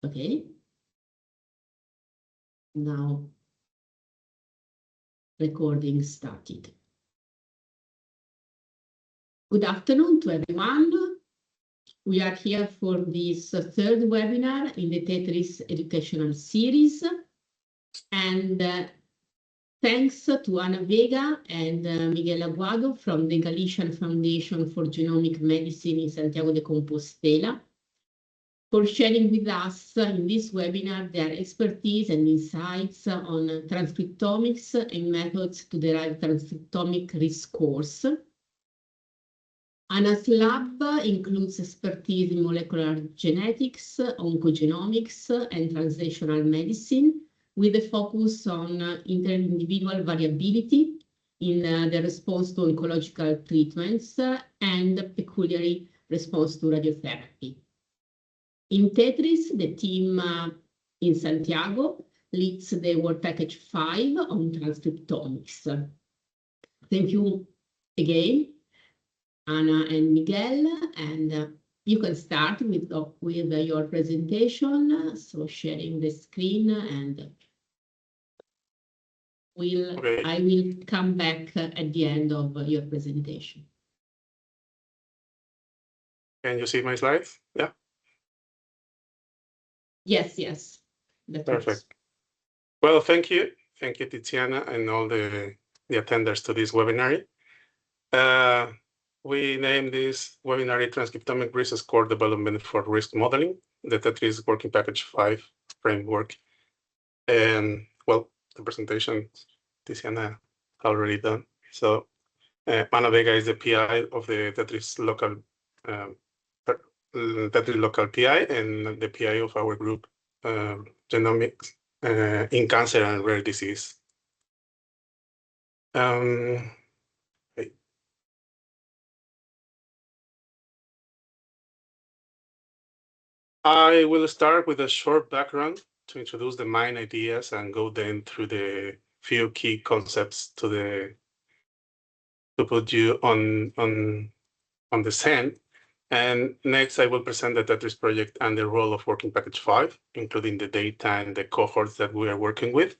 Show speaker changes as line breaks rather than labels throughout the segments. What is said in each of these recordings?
Okay. Now, recording started. Good afternoon to everyone. We are here for this third webinar in the Tetris educational series. And thanks to Ana Vega and Miguel Aguado from the Galician Foundation for Genomic Medicine in Santiago de Compostela for sharing with us in this webinar their expertise and insights on transcriptomics and methods to derive transcriptomic risk scores. Ana's lab includes expertise in molecular genetics, oncogenomics, and translational medicine, with a focus on inter-individual variability in the response to oncological treatments and peculiar response to radiotherapy. In Tetris, the team in Santiago leads the work package 5 on transcriptomics. Thank you again, Ana and Miguel, and you can start with your presentation. So sharing the screen, and I will come back at the end of your presentation.
Can you see my slides? Yeah.
Yes.
Perfect. Well, thank you, Tiziana, and all the attenders to this webinar. We named this webinar Transcriptomic Risk Score Development for Risk Modeling, the Tetris Working Package 5 framework. And well, the presentation Tiziana already done. So Ana Vega is the PI of the Tetris local PI and the PI of our group, Genómica, in cancer and rare disease. I will start with a short background to introduce the main ideas and go then through the few key concepts to put you on the scene. And next, I will present the Tetris project and the role of Working Package 5, including the data and the cohorts that we are working with.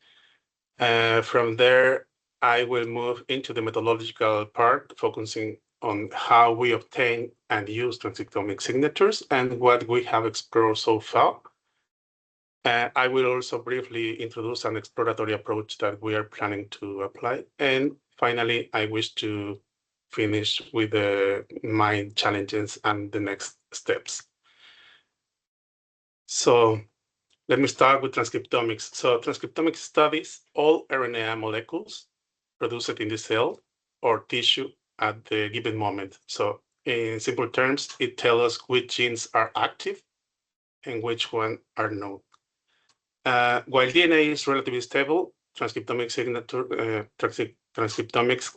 From there, I will move into the methodological part, focusing on how we obtain and use transcriptomic signatures and what we have explored so far. I will also briefly introduce an exploratory approach that we are planning to apply. And finally, I wish to finish with the main challenges and the next steps. So let me start with transcriptomics. So transcriptomics studies all RNA molecules produced in the cell or tissue at the given moment. So in simple terms, it tells us which genes are active and which ones are not. While DNA is relatively stable, transcriptomics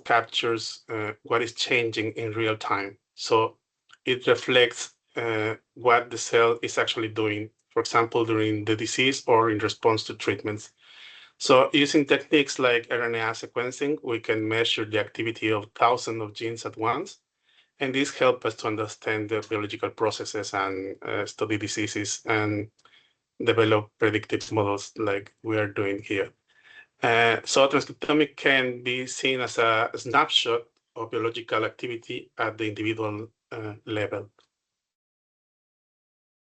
captures what is changing in real time. So it reflects what the cell is actually doing, for example, during the disease or in response to treatments. So using techniques like RNA sequencing, we can measure the activity of thousands of genes at once. And this helps us to understand the biological processes and study diseases and develop predictive models like we are doing here. So transcriptomic can be seen as a snapshot of biological activity at the individual level.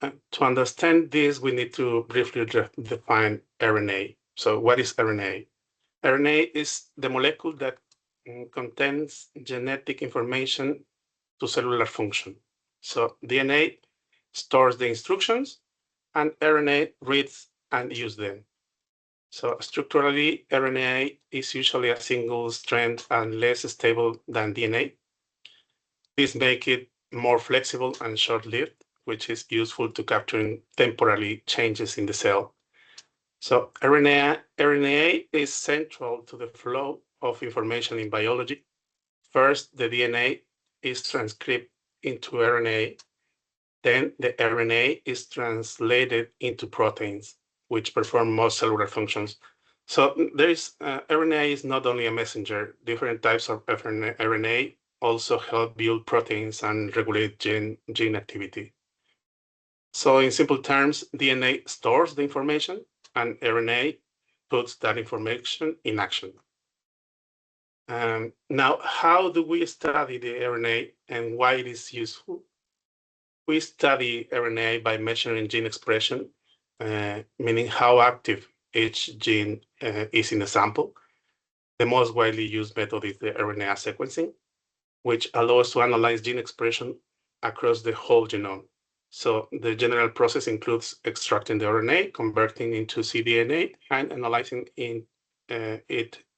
To understand this, we need to briefly define RNA. So what is RNA? RNA is the molecule that contains genetic information to cellular function. So DNA stores the instructions and RNA reads and uses them. So structurally, RNA is usually a single strand and less stable than DNA. This makes it more flexible and short-lived, which is useful to capturing temporary changes in the cell. So RNA is central to the flow of information in biology. First, the DNA is transcribed into RNA. Then the RNA is translated into proteins, which perform most cellular functions. So RNA is not only a messenger. Different types of RNA also help build proteins and regulate gene activity. So in simple terms, DNA stores the information and RNA puts that information in action. Now, how do we study the RNA and why it is useful? We study RNA by measuring gene expression, meaning how active each gene is in a sample. The most widely used method is the RNA sequencing, which allows to analyze gene expression across the whole genome. So the general process includes extracting the RNA, converting into cDNA, and analyzing it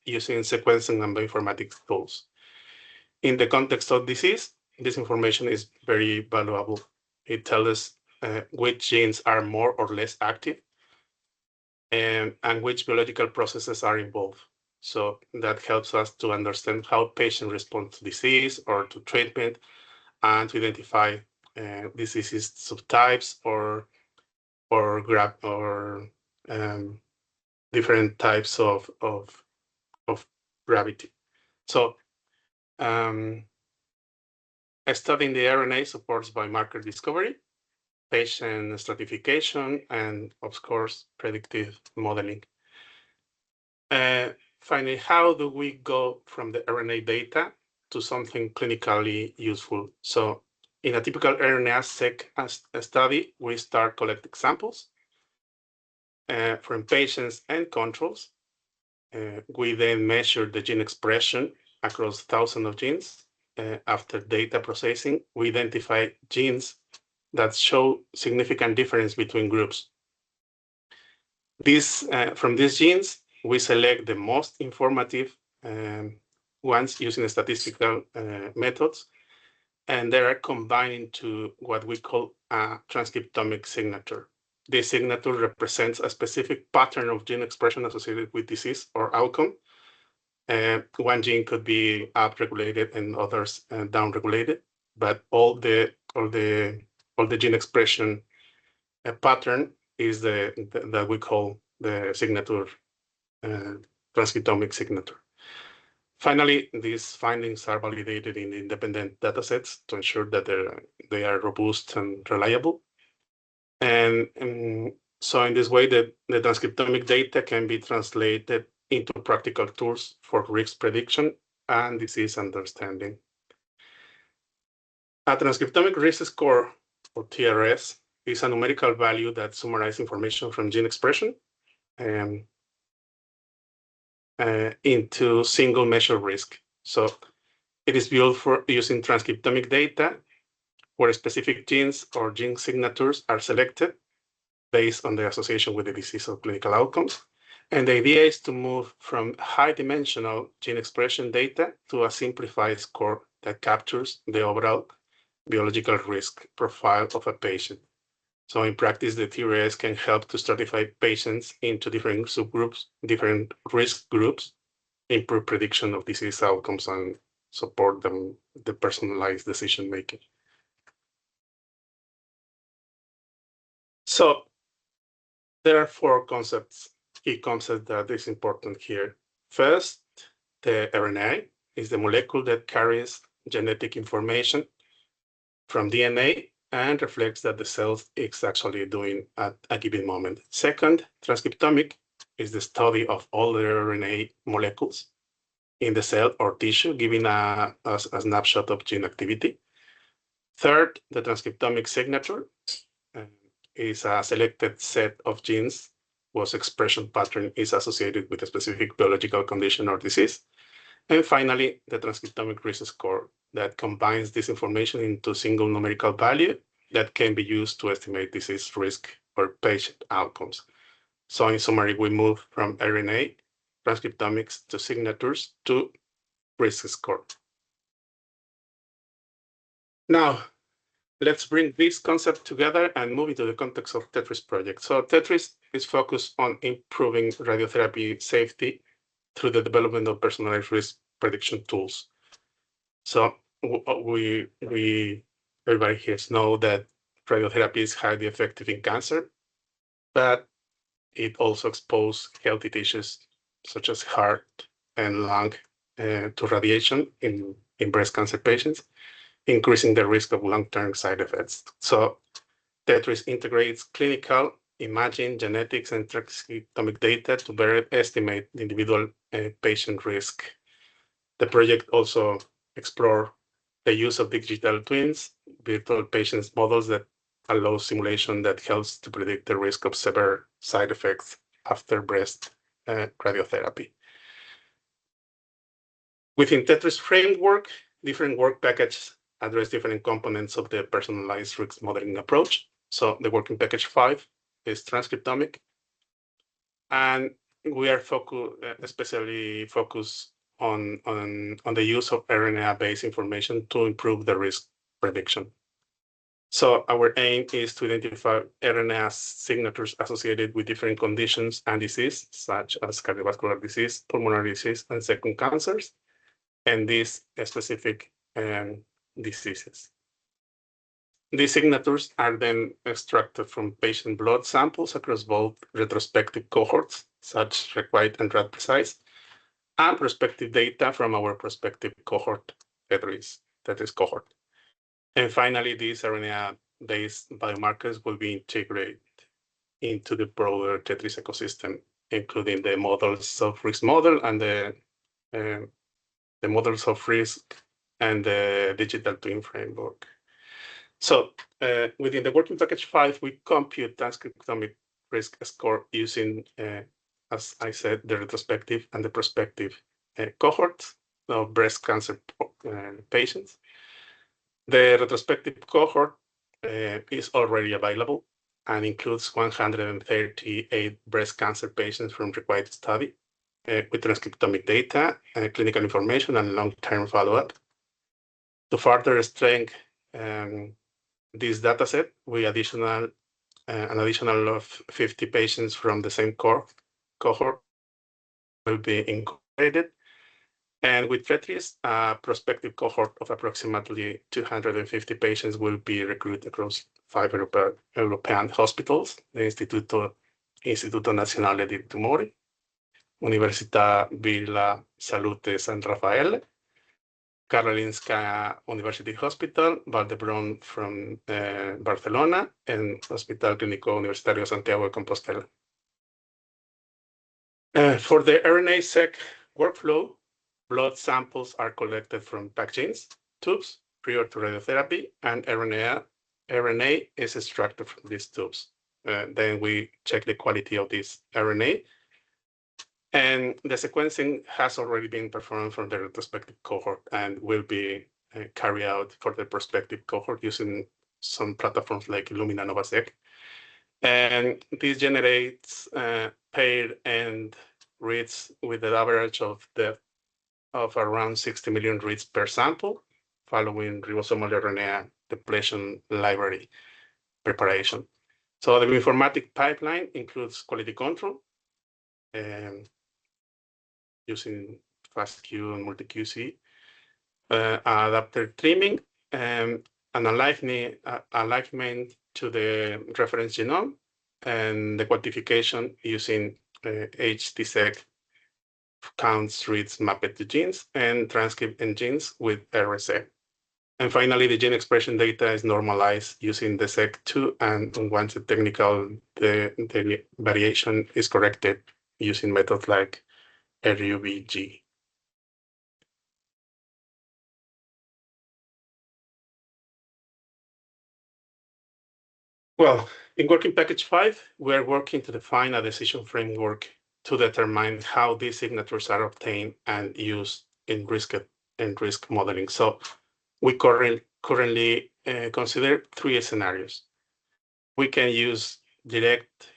using sequencing and bioinformatics tools. In the context of disease, this information is very valuable. It tells us which genes are more or less active and which biological processes are involved. So that helps us to understand how patients respond to disease or to treatment and to identify diseases subtypes or different types of gravity. So studying the RNA supports biomarker discovery, patient stratification, and of course, predictive modeling. Finally, how do we go from the RNA data to something clinically useful? So in a typical RNA-seq study, we start collecting samples from patients and controls. We then measure the gene expression across thousands of genes. After data processing, we identify genes that show significant difference between groups. From these genes, we select the most informative ones using statistical methods, and they are combined into what we call a transcriptomic signature. This signature represents a specific pattern of gene expression associated with disease or outcome. One gene could be upregulated and others downregulated, but all the gene expression pattern is that we call the signature, transcriptomic signature. Finally, these findings are validated in independent datasets to ensure that they are robust and reliable. And so in this way, the transcriptomic data can be translated into practical tools for risk prediction and disease understanding. A transcriptomic risk score, or TRS, is a numerical value that summarizes information from gene expression into single measure risk. So it is built for using transcriptomic data where specific genes or gene signatures are selected based on the association with the disease or clinical outcomes. And the idea is to move from high-dimensional gene expression data to a simplified score that captures the overall biological risk profile of a patient. So in practice, the TRS can help to stratify patients into different subgroups, different risk groups, improve prediction of disease outcomes, and support the personalized decision-making. So there are four key concepts that is important here. First, the RNA is the molecule that carries genetic information from DNA and reflects that the cell is actually doing at a given moment. Second, transcriptomic is the study of all the RNA molecules in the cell or tissue, giving a snapshot of gene activity. Third, the transcriptomic signature is a selected set of genes whose expression pattern is associated with a specific biological condition or disease. And finally, the transcriptomic risk score that combines this information into a single numerical value that can be used to estimate disease risk or patient outcomes. So in summary, we move from RNA, transcriptomics to signatures to risk score. Now, let's bring this concept together and move into the context of Tetris project. So Tetris is focused on improving radiotherapy safety through the development of personalized risk prediction tools. So everybody here knows that radiotherapy is highly effective in cancer, but it also exposes healthy tissues such as heart and lung to radiation in breast cancer patients, increasing the risk of long-term side effects. So Tetris integrates clinical, imaging, genetics, and transcriptomic data to better estimate the individual patient risk. The project also explores the use of digital twins, virtual patients models that allow simulation that helps to predict the risk of severe side effects after breast radiotherapy. Within Tetris framework, different work packages address different components of the personalized risk modeling approach. So the working package 5 is transcriptomic, and we are especially focused on the use of RNA-based information to improve the risk prediction. So our aim is to identify RNA signatures associated with different conditions and disease, such as cardiovascular disease, pulmonary disease, and second cancers, and these specific diseases. These signatures are then extracted from patient blood samples across both retrospective cohorts, such as required and precise, and prospective data from our prospective cohort, Tetris cohort. And finally, these RNA-based biomarkers will be integrated into the broader Tetris ecosystem, including the models of risk model and the models of risk and the digital twin framework. So within the working package 5, we compute transcriptomic risk score using, as I said, the retrospective and the prospective cohorts of breast cancer patients. The retrospective cohort is already available and includes 138 breast cancer patients from required study with transcriptomic data, clinical information, and long-term follow-up. To further strengthen this dataset, we an additional of 50 patients from the same cohort will be incorporated. And with Tetris, a prospective cohort of approximately 250 patients will be recruited across 5 European hospitals: the Istituto Nazionale di Tumori, Università Villa Salute San Raffaele, Karolinska University Hospital, Vall d'Hebron from Barcelona, and Hospital Clínico Universitario Santiago de Compostela. For the RNA-seq workflow, blood samples are collected from packed genes, tubes, prior to radiotherapy, and RNA is extracted from these tubes. Then we check the quality of this RNA. And the sequencing has already been performed from the retrospective cohort and will be carried out for the prospective cohort using some platforms like Illumina NovaSeq. And this generates paired end reads with an average of around 60 million reads per sample, following ribosomal RNA depletion library preparation. So the informatic pipeline includes quality control, using FastQ and MultiQC, adapter trimming, an alignment to the reference genome, and the quantification using HT-seq counts reads mapped to genes and transcript in genes with RSA. And finally, the gene expression data is normalized using the seq2, and once the variation is corrected using methods like RUBG. Well, in working package 5, we're working to define a decision framework to determine how these signatures are obtained and used in risk modeling. So we currently consider 3 scenarios. We can use direct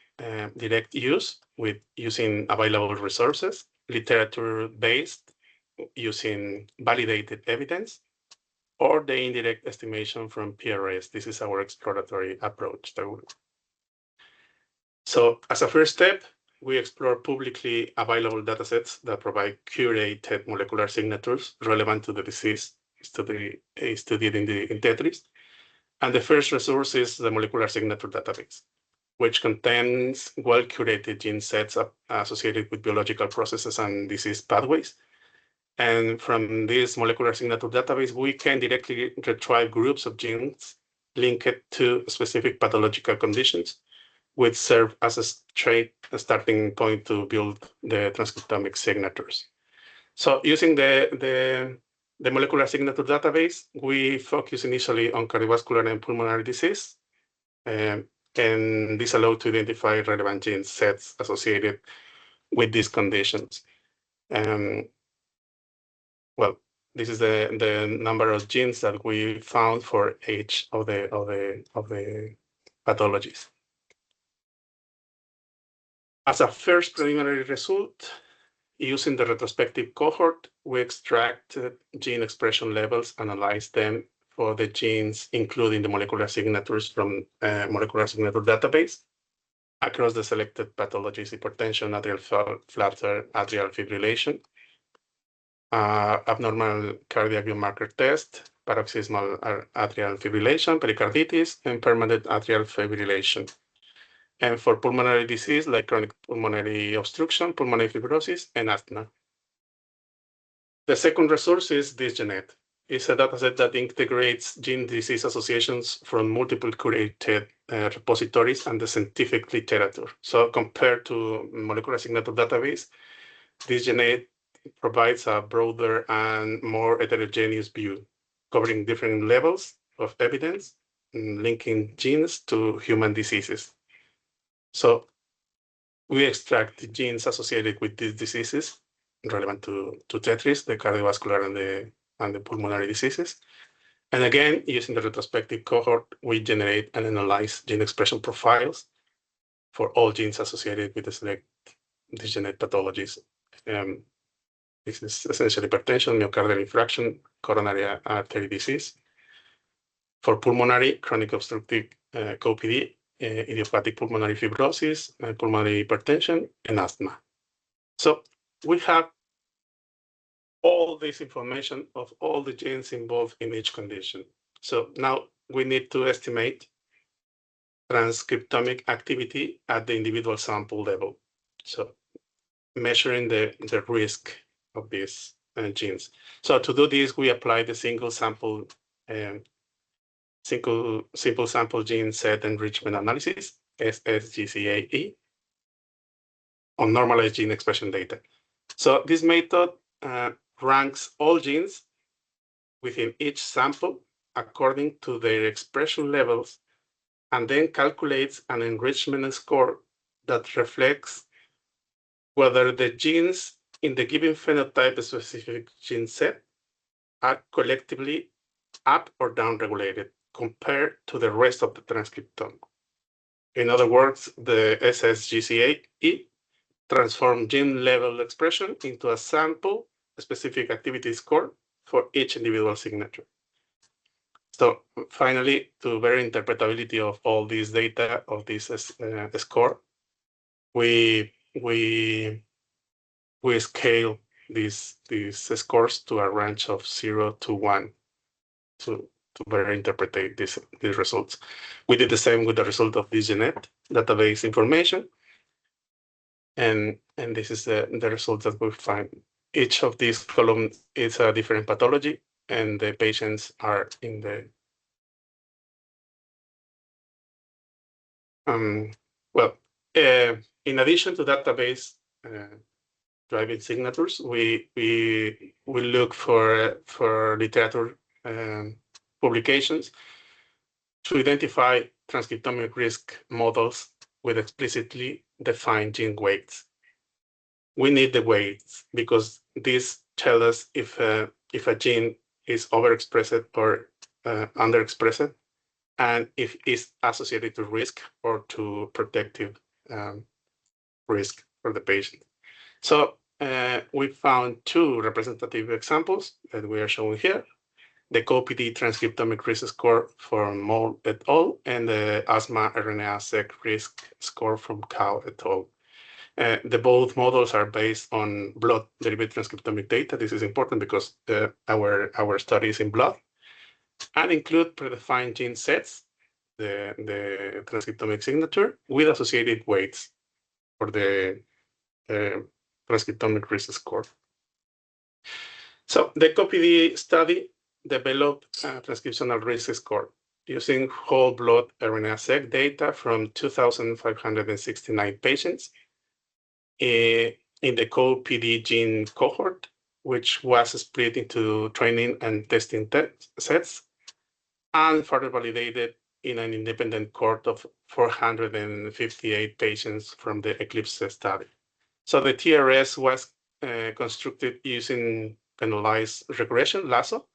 use with using available resources, literature-based using validated evidence, or the indirect estimation from PRS. This is our exploratory approach. So as a first step, we explore publicly available datasets that provide curated molecular signatures relevant to the disease studied in Tetris. And the first resource is the molecular signature database, which contains well-curated gene sets associated with biological processes and disease pathways. And from this molecular signature database, we can directly retrieve groups of genes linked to specific pathological conditions, which serve as a starting point to build the transcriptomic signatures. So using the molecular signature database, we focus initially on cardiovascular and pulmonary disease, and this allowed to identify relevant gene sets associated with these conditions. Well, this is the number of genes that we found for each of the pathologies. As a first preliminary result, using the retrospective cohort, we extracted gene expression levels, analyzed them for the genes, including the molecular signatures from molecular signature database across the selected pathologies: hypertension, atrial flutter, atrial fibrillation, abnormal cardiac biomarker test, paroxysmal atrial fibrillation, pericarditis, and permanent atrial fibrillation. And for pulmonary disease like chronic pulmonary obstruction, pulmonary fibrosis, and asthma. The second resource is DisGenet. It's a dataset that integrates gene disease associations from multiple curated repositories and the scientific literature. So compared to molecular signature database, DisGenet provides a broader and more heterogeneous view, covering different levels of evidence, linking genes to human diseases. So we extract the genes associated with these diseases relevant to Tetris, the cardiovascular and the pulmonary diseases. And again, using the retrospective cohort, we generate and analyze gene expression profiles for all genes associated with the select DisGenet pathologies. This is essentially hypertension, myocardial infarction, coronary artery disease. For pulmonary, chronic obstructive COPD, idiopathic pulmonary fibrosis, pulmonary hypertension, and asthma. So we have all this information of all the genes involved in each condition. So now we need to estimate transcriptomic activity at the individual sample level. So measuring the risk of these genes. So to do this, we apply the simple sample gene set enrichment analysis, SSGCAE, on normalized gene expression data. So this method ranks all genes within each sample according to their expression levels, and then calculates an enrichment score that reflects whether the genes in the given phenotype-specific gene set are collectively up or down regulated compared to the rest of the transcriptome. In other words, the SSGCAE transforms gene level expression into a sample-specific activity score for each individual signature. So finally, to verify interpretability of all this data of this score, we scale these scores to a range of 0 to 1 to better interpret these results. We did the same with the result of DisGenet database information, and this is the result that we find. Each of these columns is a different pathology, and the patients are in the in addition to database driving signatures, we look for literature publications to identify transcriptomic risk models with explicitly defined gene weights. We need the weights because these tell us if a gene is overexpressed or underexpressed, and if it's associated to risk or to protective risk for the patient. So we found two representative examples that we are showing here: the COPD transcriptomic risk score from Moll et al. And the asthma RNA-seq risk score from Cow et al. The both models are based on blood-derived transcriptomic data. This is important because our study is in blood, and include predefined gene sets, the transcriptomic signature, with associated weights for the transcriptomic risk score. So the COPD study developed a transcriptional risk score. using whole blood RNA-seq data from 2,569 patients in the co-PD gene cohort, which was split into training and testing sets, and further validated in an independent cohort of 458 patients from the Eclipse study. So the TRS was constructed using penalized regression, LASSO,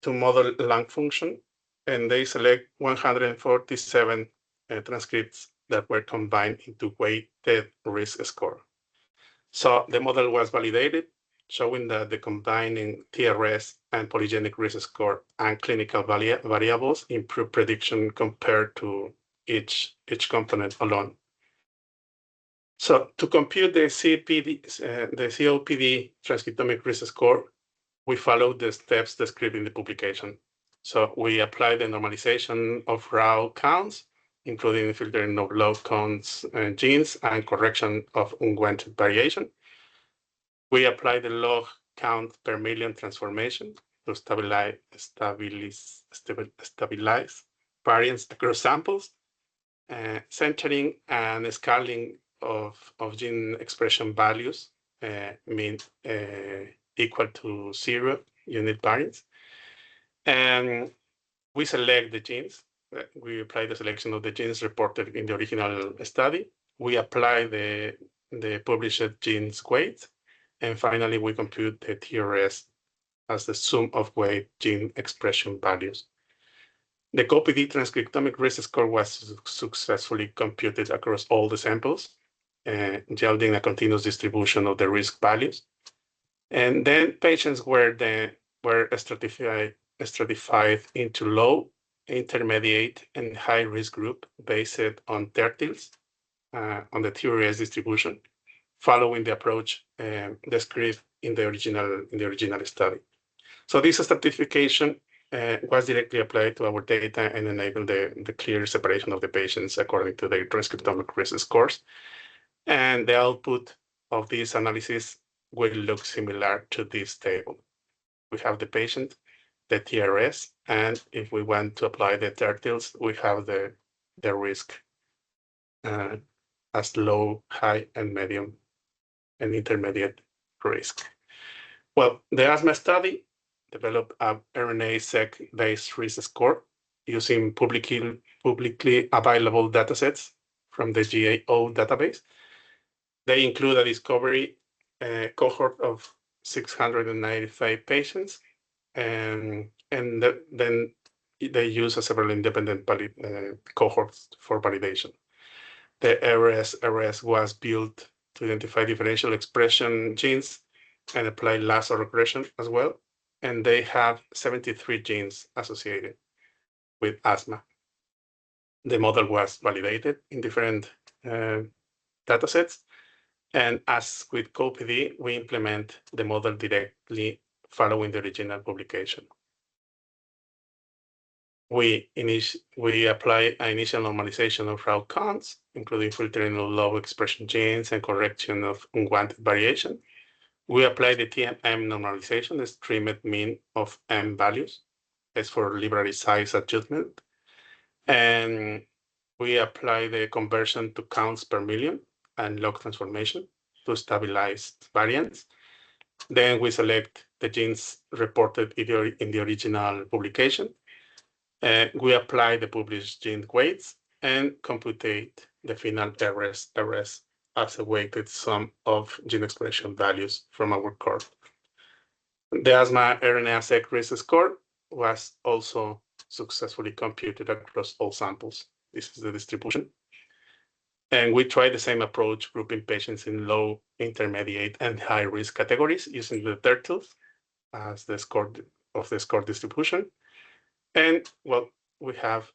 to model lung function, and they select 147 transcripts that were combined into weighted risk score. So the model was validated, showing that the combining TRS and polygenic risk score and clinical variables improve prediction compared to each component alone. So to compute the COPD transcriptomic risk score, we followed the steps described in the publication. So we applied the normalization of raw counts, including filtering of low counts genes and correction of unwanted variation. We applied the log count per million transformation to stabilize variance across samples, centering and scaling of gene expression values mean equal to 0 unit variance. And we select the genes. We apply the selection of the genes reported in the original study. We apply the published genes weight. And finally, we compute the TRS as the sum of weight gene expression values. The COPD transcriptomic risk score was successfully computed across all the samples, yielding a continuous distribution of the risk values. And then patients were stratified into low, intermediate, and high risk group based on tertiles on the TRS distribution, following the approach described in the original study. So this stratification was directly applied to our data and enabled the clear separation of the patients according to their transcriptomic risk scores. And the output of this analysis will look similar to this table. We have the patient, the TRS, and if we want to apply the tertiles, we have the risk as low, high, and medium, and intermediate risk. Well, the asthma study developed a RNA-seq-based risk score using publicly available datasets from the GAO database. They include a discovery cohort of 695 patients, and then they use several independent cohorts for validation. The RS was built to identify differential expression genes and apply lasso regression as well. And they have 73 genes associated with asthma. The model was validated in different datasets. And as with COPD, we implement the model directly following the original publication. We apply an initial normalization of raw counts, including filtering of low expression genes and correction of unwanted variation. We apply the TMM normalization, the streamed mean of M values, as for library size adjustment. And we apply the conversion to counts per million and log transformation to stabilize variance. Then we select the genes reported in the original publication. We apply the published gene weights and computate the final RS as a weighted sum of gene expression values from our cohort. The asthma RNA-seq risk score was also successfully computed across all samples. This is the distribution. And we tried the same approach, grouping patients in low, intermediate, and high risk categories using the tertiles as the score distribution. And well, we have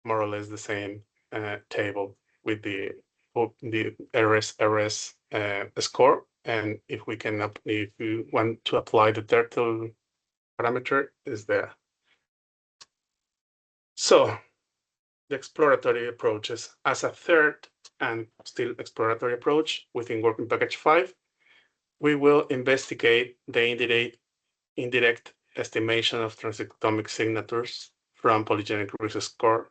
more or less the same table with the RS score. And if you want to apply the tertile parameter, is there. So the exploratory approaches as a third and still exploratory approach within working package 5, we will investigate the indirect estimation of transcriptomic signatures from polygenic risk score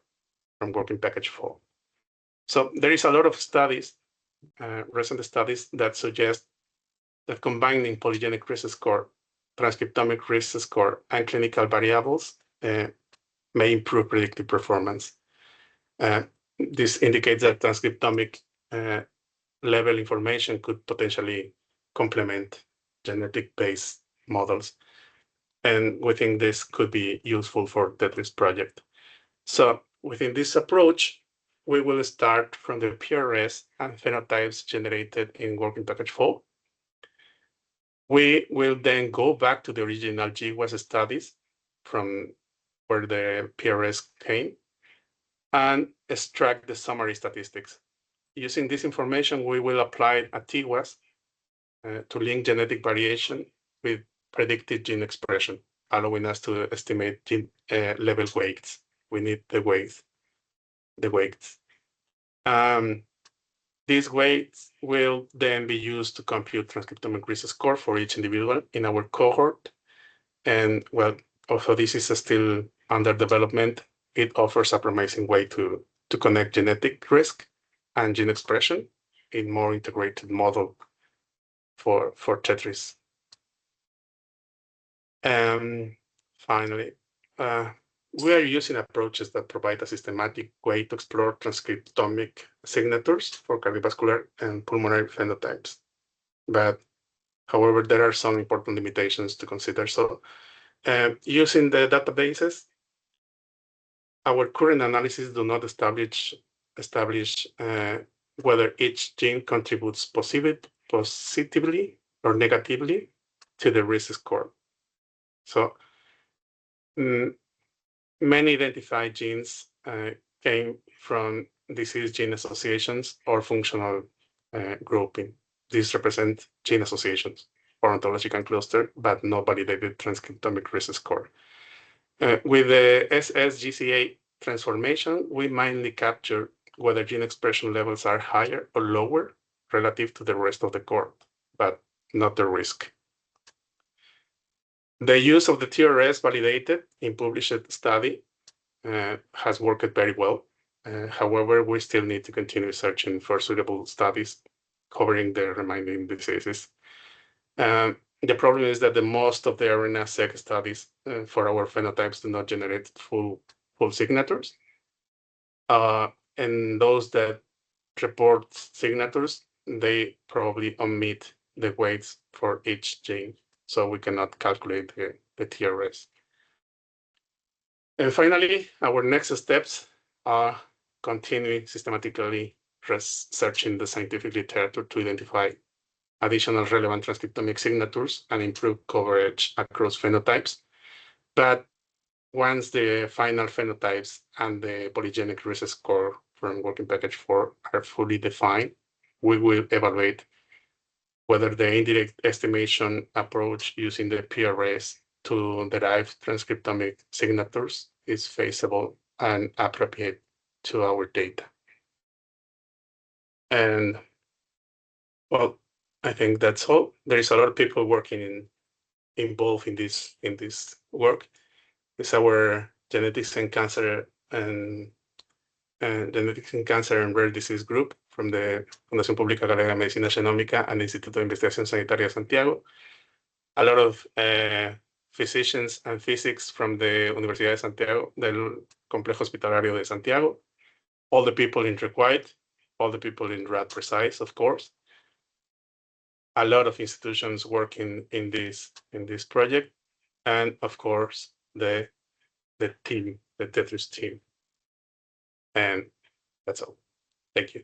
from working package 4. So there is a lot of studies, recent studies that suggest that combining polygenic risk score, transcriptomic risk score, and clinical variables may improve predictive performance. This indicates that transcriptomic level information could potentially complement genetic-based models. And we think this could be useful for Tetris project. So within this approach, we will start from the PRS and phenotypes generated in working package 4. We will then go back to the original GWAS studies from where the PRS came and extract the summary statistics. Using this information, we will apply a TWAS to link genetic variation with predicted gene expression, allowing us to estimate gene level weights. We need the weights. These weights will then be used to compute transcriptomic risk score for each individual in our cohort. And well, although this is still under development, it offers a promising way to connect genetic risk and gene expression in more integrated model for Tetris. Finally, we are using approaches that provide a systematic way to explore transcriptomic signatures for cardiovascular and pulmonary phenotypes. But however, there are some important limitations to consider. So using the databases, our current analysis do not establish whether each gene contributes positively or negatively to the risk score. So many identified genes came from disease gene associations or functional grouping. These represent gene associations or ontological cluster, but no validated transcriptomic risk score. With the SSGCA transformation, we mainly capture whether gene expression levels are higher or lower relative to the rest of the cohort, but not the risk. The use of the TRS validated in published study has worked very well. However, we still need to continue searching for suitable studies covering the remaining diseases. The problem is that the most of the RNA-seq studies for our phenotypes do not generate full signatures. And those that report signatures, they probably omit the weights for each gene, so we cannot calculate the TRS. And finally, our next steps are continuing systematically researching the scientific literature to identify additional relevant transcriptomic signatures and improve coverage across phenotypes. But once the final phenotypes and the polygenic risk score from working package 4 are fully defined, we will evaluate whether the indirect estimation approach using the PRS to derive transcriptomic signatures is feasible and appropriate to our data. And well, I think that's all. There is a lot of people working involved in this work. It's our genetics and cancer and rare disease group from the Fundación Pública, Gallega, Medicina, Genómica, and Instituto de Investigación Sanitaria Santiago. A lot of physicians and physics from the Universidad de Santiago, del Complejo Hospitalario de Santiago, all the people in Requite, all the people in RAD Precise, of course. A lot of institutions working in this project, and of course the team, the Tetris team. And that's all. Thank you.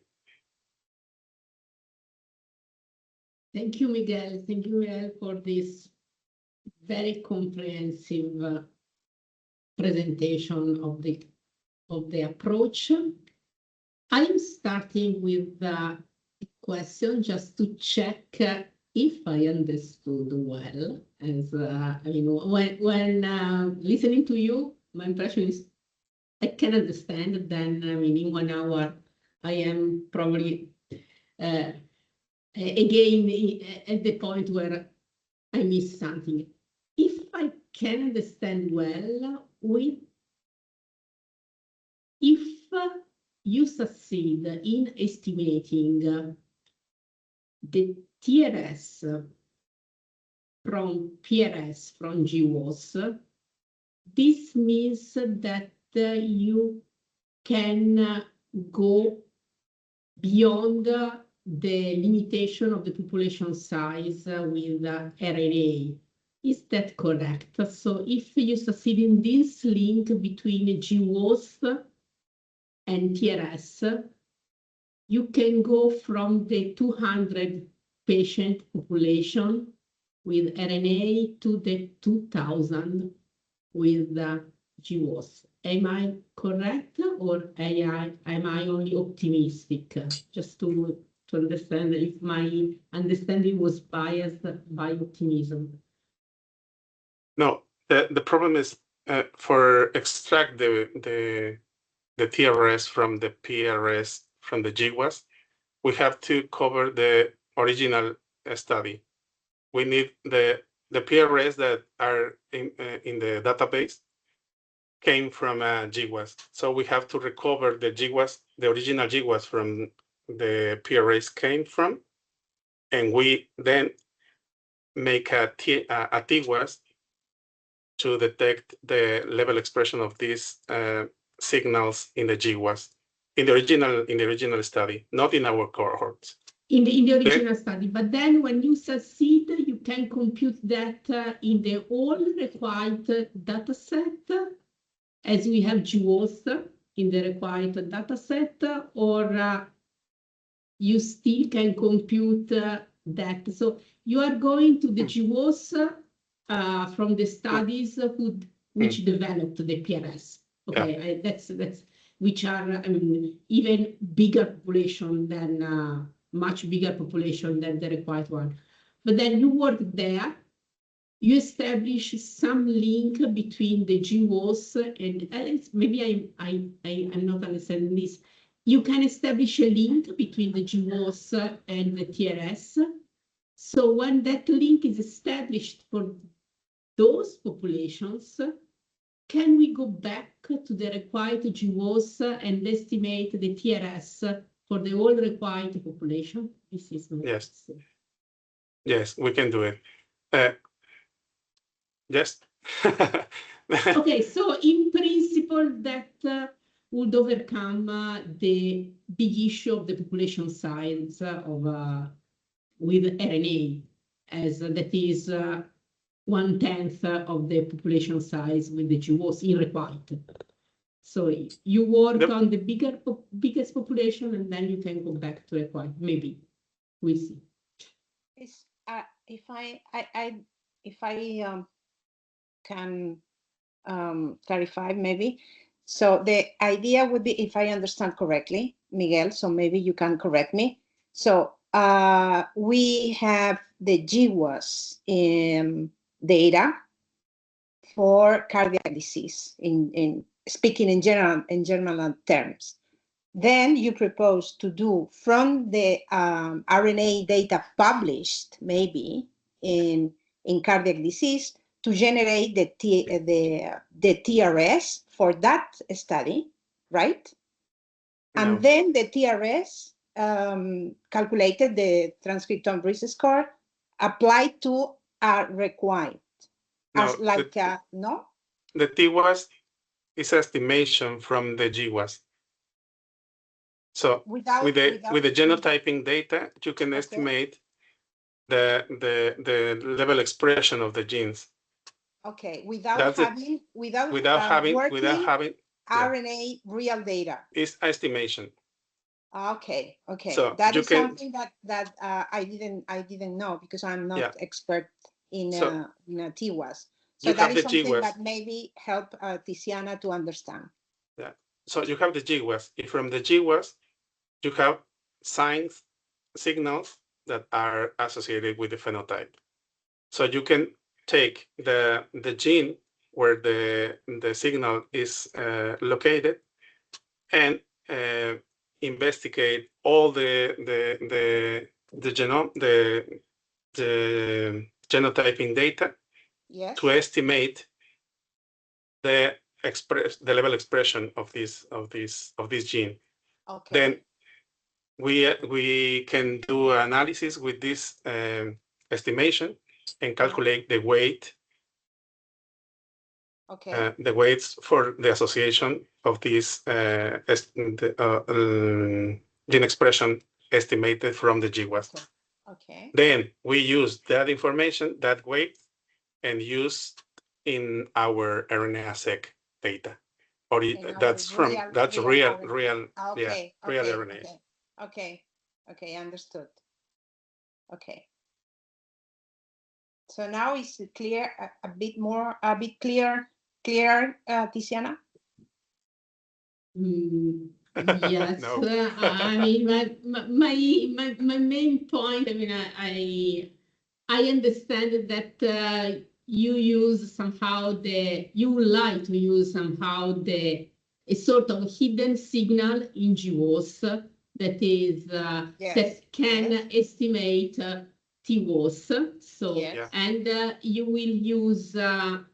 Thank you, Miguel. Thank you, Miguel, for this very comprehensive presentation of the approach. I am starting with a question just to check if I understood well. As I mean, when listening to you, my impression is I can understand. Then I mean, in 1 hour, I am probably again at the point where I miss something. If I can understand well, we if you succeed in estimating the TRS from PRS from GWAS, this means that you can go beyond the limitation of the population size with RNA. Is that correct? So if you succeed in this link between GWAS and TRS, you can go from the 200 patient population with RNA to the 2000 with GWAS. Am I correct, or am I only optimistic? Just to understand if my understanding was biased by optimism.
No, the problem is for extract the TRS from the PRS from the GWAS, we have to cover the original study. We need the PRS that are in the database came from GWAS. So we have to recover the GWAS, the original GWAS from the PRS came from, and we then make a TWAS to detect the level expression of these signals in the GWAS, in the original study, not in our cohorts.
In the original study, but then when you succeed, you can compute that in the all required data set, as we have GWAS in the required data set, or you still can compute that. So you are going to the GWAS from the studies which developed the PRS. Okay, yeah. That's which are even bigger population than much bigger population than the required one. But then you work there, you establish some link between the GWAS and maybe I'm not understanding this. You can establish a link between the GWAS and the TRS. So when that link is established for those populations, can we go back to the required GWAS and estimate the TRS for the all required population? This is
yes. Yes, we can do it. Yes.
Okay, so in principle, that would overcome the big issue of the population size of with RNA, as that is 1/10 of the population size with the GWAS in required. So you work on the biggest population, and then you can go back to required. Maybe we'll see.
If I can clarify, maybe. So the idea would be, if I understand correctly, Miguel, so maybe you can correct me. So we have the GWAS data for cardiac disease, in speaking in general terms. Then you propose to do from the RNA data published, maybe in cardiac disease, to generate the TRS for that study, right? No. And then the TRS calculated the transcriptome risk score applied to a required.
No,
as like no?
The TWAS is estimation from the GWAS. So with the genotyping data, you can estimate the level expression of the genes.
Okay, without having RNA real data.
It's estimation.
Okay.
So
that is something that I didn't know, because I'm not expert in a TWAS. So that is something GWAS that maybe help Tiziana to understand.
Yeah. So you have the GWAS. If from the GWAS, you have signals that are associated with the phenotype. So you can take the gene where the signal is located and investigate all the genome, the genotyping data, to estimate the express the level expression of this gene.
Okay.
Then we can do analysis with this estimation and calculate the weight.
Okay.
The weights for the association of this gene expression estimated from the GWAS.
Okay.
Then we use that information, that weight, and use in our RNA-seq data. Or that's real RNA.
Okay, understood. Okay. So now is it clear, a bit clear, Tiziana?
Yes.
No.
I mean, my main point, I mean, I understand that you use somehow you like to use somehow a sort of hidden signal in GWAS that is that can estimate TWAS. So and you will use the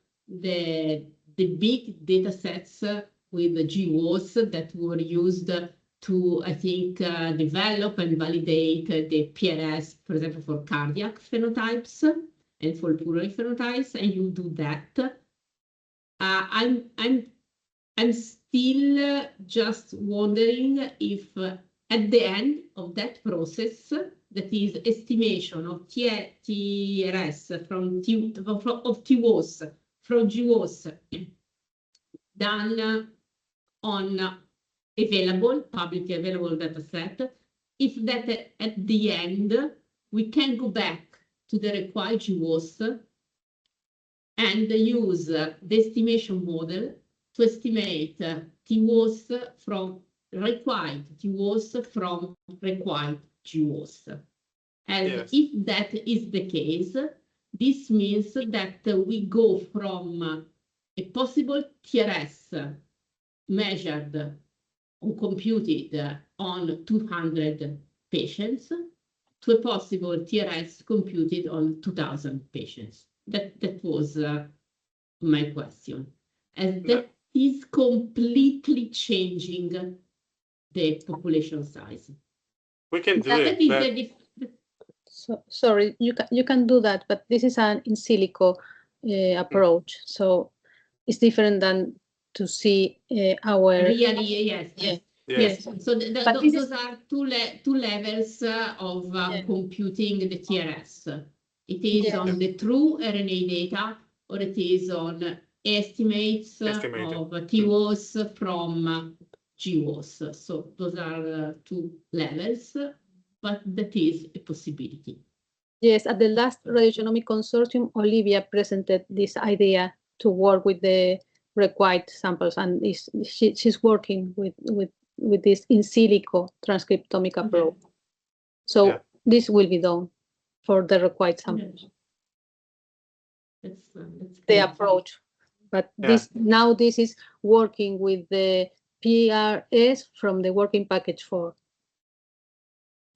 big data sets with the GWAS that were used to, I think, develop and validate the PRS, for example, for cardiac phenotypes and for pulmonary phenotypes, and you do that. I'm still just wondering if at the end of that process, that is estimation of TRS from TWAS from GWAS done on publicly available data set, if that at the end we can go back to the required GWAS and use the estimation model to estimate TWAS from required TWAS from required GWAS. And if that is the case, this means that we go from a possible TRS measured or computed on 200 patients to a possible TRS computed on 2,000 patients. That was my question. And that is completely changing the population size.
We can do it.
So, sorry, you can do that, but this is an in silico approach. So it's different than to see our
really, yes. So those are two levels of computing the TRS. It is on the true RNA data, or it is on estimates of TWAS from GWAS. So those are two levels, but that is a possibility.
Yes, at the last Radiogenomic Consortium, Olivia presented this idea to work with the required samples, and she's working with this in silico transcriptomic approach. So this will be done for the required samples.
That's
the approach, but this is working with the PRS from the working package 4.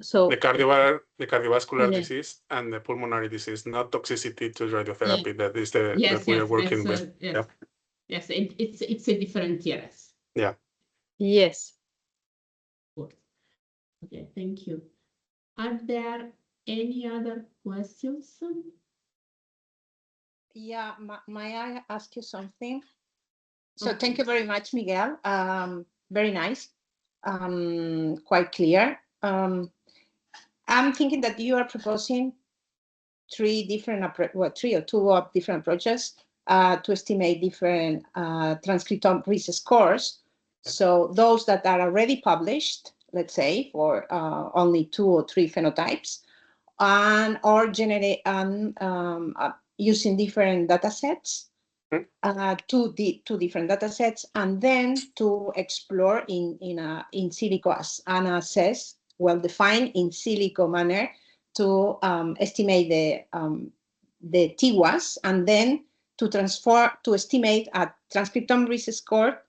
So
the cardiovascular disease and the pulmonary disease, not toxicity to radiotherapy. That is that we are working with.
Yes, it's a different TRS.
Yeah.
Yes.
Okay, thank you. Are there any other questions?
Yeah, may I ask you something? So thank you very much, Miguel. Very nice, quite clear. I'm thinking that you are proposing three or two different approaches to estimate different transcriptome risk scores. So those that are already published, let's say, for only 2 or 3 phenotypes, or generate using different data sets, two different data sets, and then to explore in silico and assess well-defined in silico manner to estimate the TWAS, and then to estimate a transcriptome risk score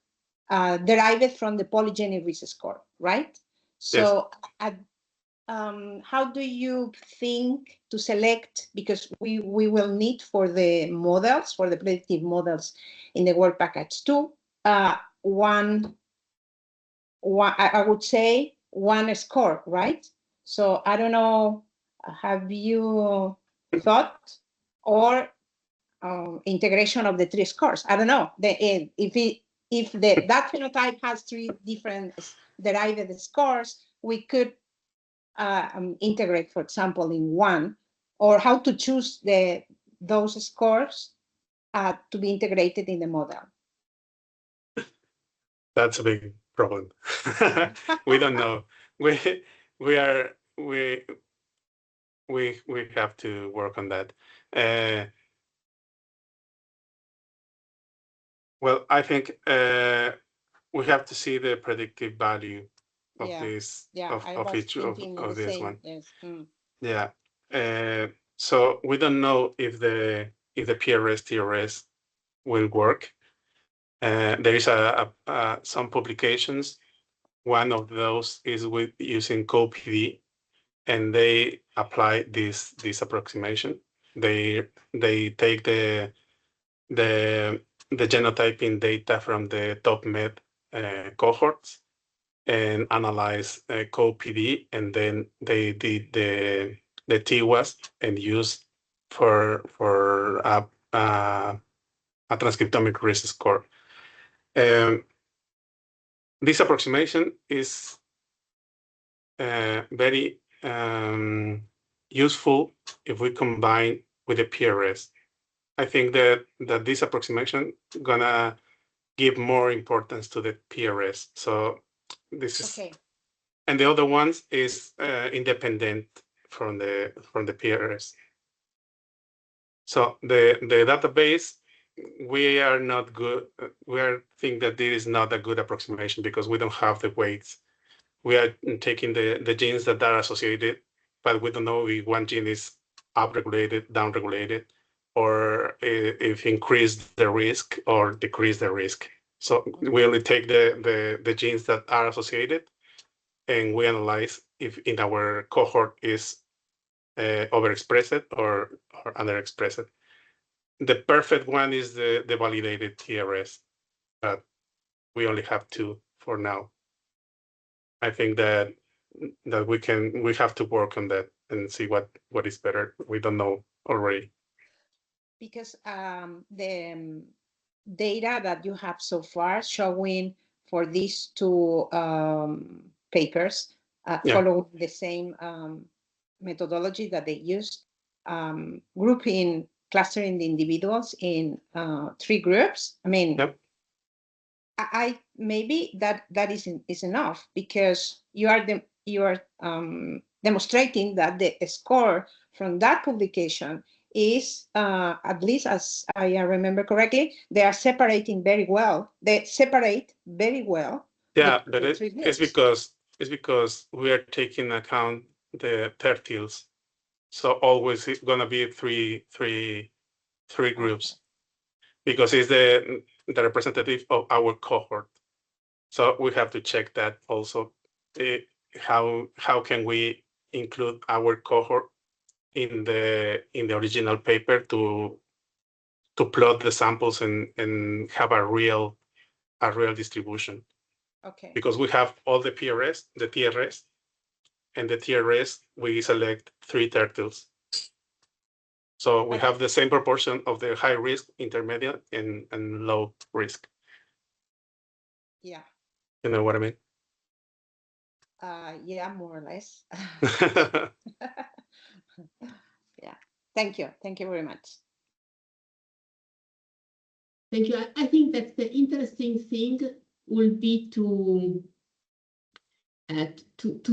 derived from the polygenic risk score, right? So how do you think to select, because we will need for the models, for the predictive models in the work package 2, one, I would say one score, right? So I don't know, have you thought, or integration of the 3 scores? I don't know. If that phenotype has 3 different derived scores, we could integrate, for example, in one, or how to choose those scores to be integrated in the model.
That's a big problem. We don't know. We have to work on that. Well, I think we have to see the predictive value of this, of each of this one.
Yes.
Yeah. So we don't know if the PRS TRS will work. There is some publications. One of those is with using CoPD, and they apply this approximation. They take the genotyping data from the top med cohorts and analyze CoPD, and then they did the TWAS and used for a transcriptomic risk score. This approximation is very useful if we combine with the PRS. I think that this approximation gonna give more importance to the PRS. So this is
Okay.
And the other ones is independent from the PRS. So the database, we are not good. We think that this is not a good approximation because we don't have the weights. We are taking the genes that are associated, but we don't know if one gene is upregulated, downregulated, or if increase the risk or decrease the risk. So we only take the genes that are associated, and we analyze if in our cohort is overexpressed or underexpressed. The perfect one is the validated TRS, but we only have 2 for now. I think that we have to work on that and see what is better. We don't know already.
Because the data that you have so far showing for these 2 papers follow the same methodology that they used, grouping, clustering the individuals in 3 groups. I mean, I maybe that is enough, because you are demonstrating that the score from that publication is at least, as I remember correctly, they are separating very well. They separate very well.
Yeah, but it's because we are taking account the tertiles. So always it's gonna be three groups, because it's the representative of our cohort. So we have to check that also. How can we include our cohort in the original paper to plot the samples and have a real distribution?
Okay.
Because we have all the PRS, the TRS, and the TRS we select 3 tertiles. So we have the same proportion of the high risk, intermediate, and low risk.
Yeah.
You know what I mean?
Yeah, more or less. Yeah. Thank you. Thank you very much.
Thank you. I think that the interesting thing will be to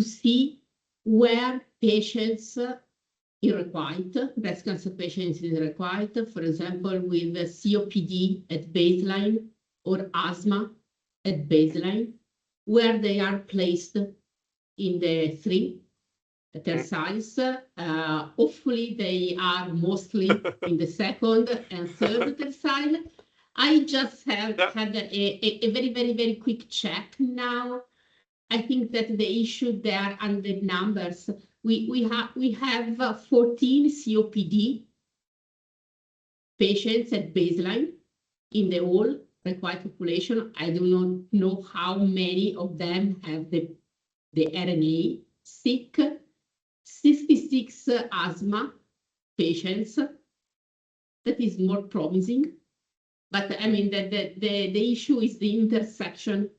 see where patients required, breast cancer patients is required, for example, with COPD at baseline or asthma at baseline, where they are placed in the 3 tertiles. Hopefully they are mostly in the 2nd and 3rd tertile. I just had a very, very, very quick check now. I think that the issue there and the numbers, we have 14 COPD patients at baseline in the whole required population. I do not know how many of them have the RNA sick. 66 asthma patients. That is more promising. But I mean, the issue is the intersection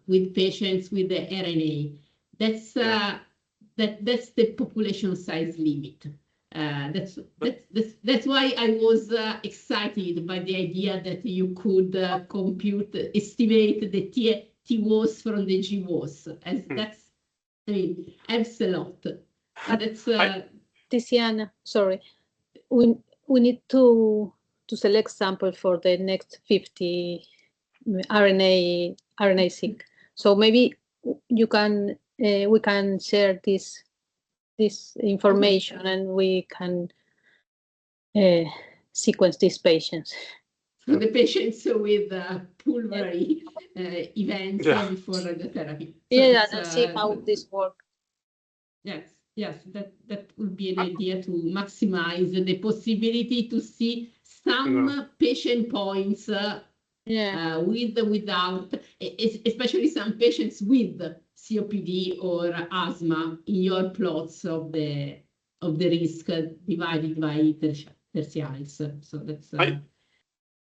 with patients with the RNA. That's the population size limit. That's why I was excited by the idea that you could estimate the TWOS from the GWOS. That's, I mean, helps a lot. That's
Tiziana, sorry, we need to select sample for the next 50 RNA-seq. So maybe you can we can share this information and we can sequence these patients.
So the patients with pulmonary events before radiotherapy. So
and see how this works.
Yes, that would be an idea to maximize the possibility to see some patient points with without, especially some patients with COPD or asthma in your plots of the risk divided by tertiaries. So that's.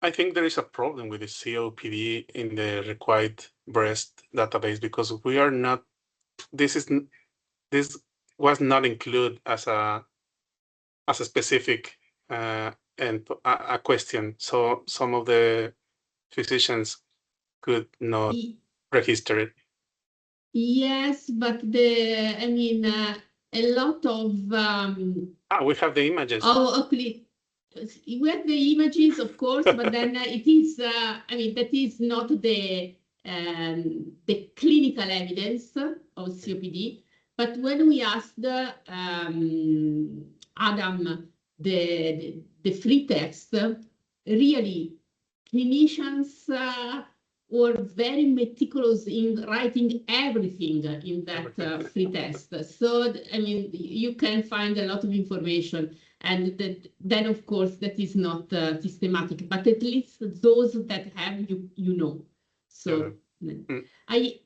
I think there is a problem with the COPD in the required breast database because we are not. This was not included as a specific and a question. So some of the physicians could not register it.
Yes, but a lot of
we have the images.
We have the images, of course, but then it is that is not the clinical evidence of COPD. But when we asked Adam the free text, really clinicians were very meticulous in writing everything in that free text. So I mean, you can find a lot of information, and then of course that is not systematic, but at least those that have you know. So I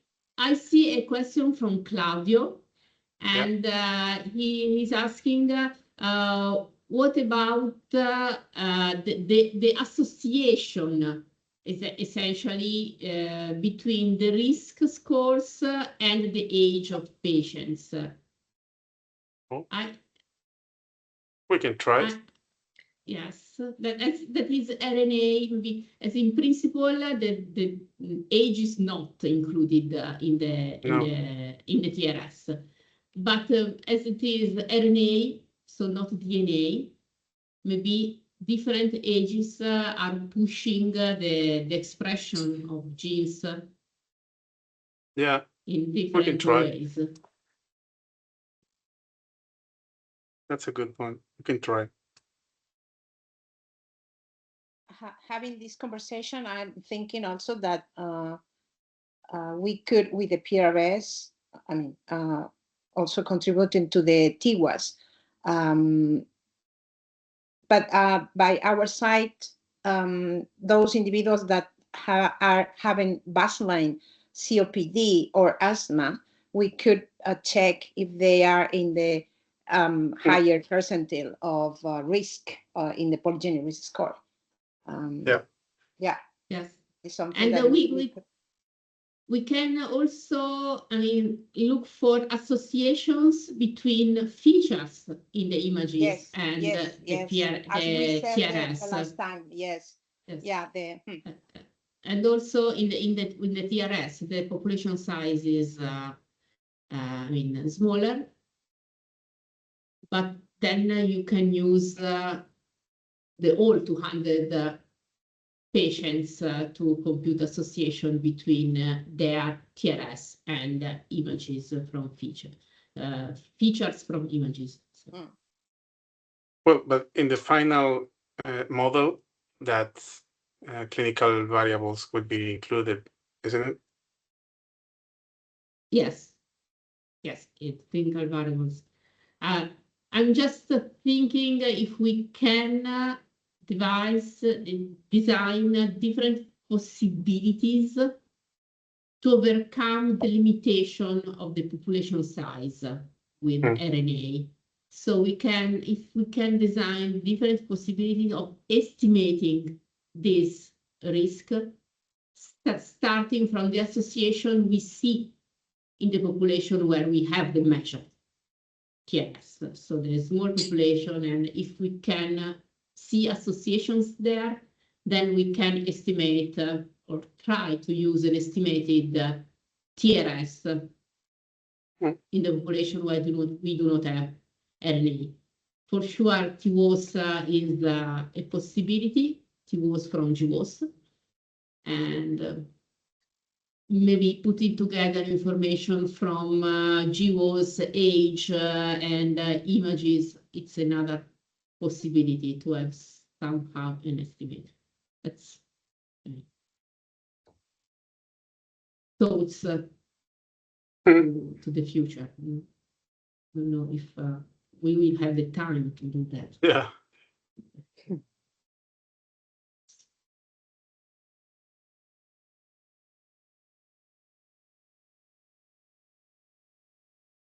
see a question from Claudio. And he's asking, what about the association is essentially between the risk scores and the age of patients?
We can try.
Yes, that is RNA. As in principle, the age is not included in the TRS. But as it is RNA, so not DNA, maybe different ages are pushing the expression of genes in different ways.
That's a good point. You can try.
Having this conversation, I'm thinking also that we could, with the PRS, also contributing to the TWAS. But by our side, those individuals that are having baseline COPD or asthma, we could check if they are in the higher percentile of risk in the polygenic risk score.
Yes.
It's something
and
that
we can also, look for associations between features in the images and the TRS.
The last time, yes. Yeah.
And also in the TRS, the population size is, smaller. But then you can use the all 200 patients to compute association between their TRS and images from features from images. So.
Well, but in the final model, that clinical variables would be included, isn't it?
Yes, it's clinical variables. I'm just thinking if we can design different possibilities to overcome the limitation of the population size with RNA. So we can, if we can design different possibilities of estimating this risk, starting from the association we see in the population where we have the measured TRS. So there is more population, and if we can see associations there, then we can estimate or try to use an estimated TRS in the population where we do not have RNA. For sure, TWOS is a possibility, TWOS from GWOS, and maybe putting together information from GWOS, age, and images, it's another possibility to have somehow an estimate. That's thoughts to the future. I don't know if we will have the time to do that.
Yeah.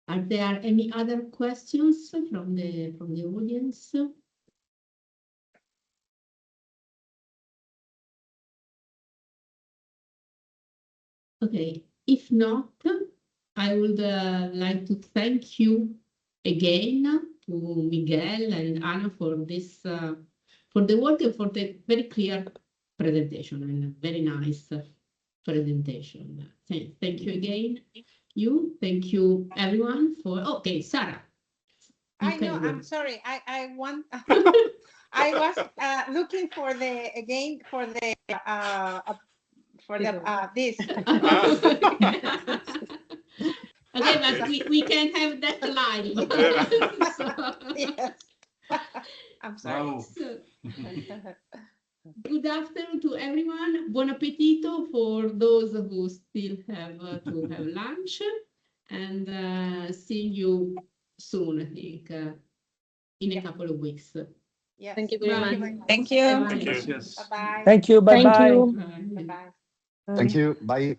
Are there any other questions from the audience? Okay, if not, I would like to thank you again to Miguel and Anna for this, for the work and for the very clear presentation and a very nice presentation. Thank you again. Thank you everyone for, okay, Sarah.
I know, I'm sorry, I want, I was looking for the, again, for the this.
Okay, but we can have that live.
Yes. I'm sorry.
Wow.
So, good afternoon to everyone. Buon appetito for those who still have to have lunch, and seeing you soon, I think, in a couple of weeks.
Yes.
Thank you very much.
Thank you.
Thank you.
Yes.
Bye-bye.
Thank you. Bye-bye.
Bye-bye.
Thank you. Bye.